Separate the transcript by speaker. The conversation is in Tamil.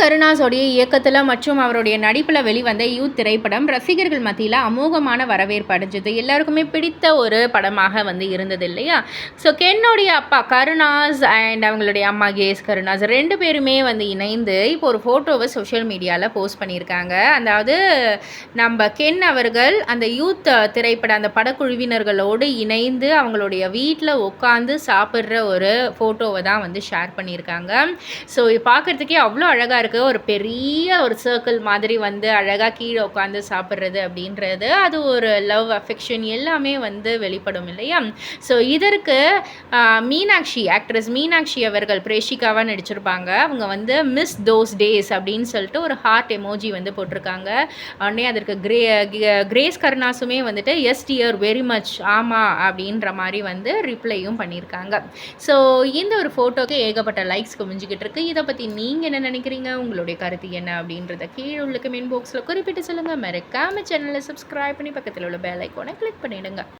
Speaker 1: கருணாஸோடைய இயக்கத்தில் மற்றும் அவருடைய நடிப்பில் வெளிவந்த யூத் திரைப்படம் ரசிகர்கள் மத்தியில் அமோகமான வரவேற்பு அடைஞ்சது. எல்லாருக்குமே பிடித்த ஒரு படமாக இருந்தது இல்லையா? ஸோ கென்னோடைய அப்பா கருணாஸ் அண்ட் அவங்களுடைய அம்மா கேஸ் கருணாஸ் 2 பேருமே இணைந்து இப்போ ஒரு ஃபோட்டோவை சோஷியல் மீடியாவில் போஸ்ட் பண்ணியிருக்காங்க. அதாவது நம்ம கென் அவர்கள் அந்த யூத் திரைப்பட அந்த படக்குழுவினர்களோடு இணைந்து அவங்களுடைய வீட்டில் உட்காந்து சாப்பிட்ற ஒரு ஃபோட்டோவை தான் ஷேர் பண்ணியிருக்காங்க. ஸோ இது பார்க்குறதுக்கே அவ்வளோ அழகாக இருக்குது. ஒரு பெரிய ஒரு சர்க்கிள் மாதிரி அழகாக கீழே உட்காந்து சாப்பிட்றது அப்படின்றது அது ஒரு லவ் அஃபெக்ஷன் எல்லாமே வெளிப்படும் இல்லையா? ஸோ இதற்கு மீனாட்சி ஆக்ட்ரஸ் மீனாட்சி அவர்கள் பிரேஷிகாவாக நடிச்சிருப்பாங்க. அவங்க மிஸ் தோஸ் டேஸ் அப்படின்னு சொல்லிட்டு ஒரு ஹார்ட் எமோஜி போட்டிருக்காங்க. உடனே அதற்கு கிரேஸ் கருணாஸுமே எஸ் டியர் வெரி மச் ஆமாம் அப்படின்ற மாதிரி ரிப்ளையும் பண்ணியிருக்காங்க. ஸோ இந்த ஒரு ஃபோட்டோக்கு ஏகப்பட்ட லைக்ஸ் குமிஞ்சிக்கிட்டு இருக்கு. இதை பற்றி நீங்கள் என்ன நினைக்கிறீங்க? உங்களுடைய கருத்து என்ன அப்படின்றத கீழே உள்ள கமெண்ட் பாக்ஸில் குறிப்பிட்டு சொல்லுங்கள். மறக்காம சேனலை சப்ஸ்கிரைப் பண்ணி பக்கத்தில் உள்ள பெல் ஐக்கானை கிளிக் பண்ணிவிடுங்க.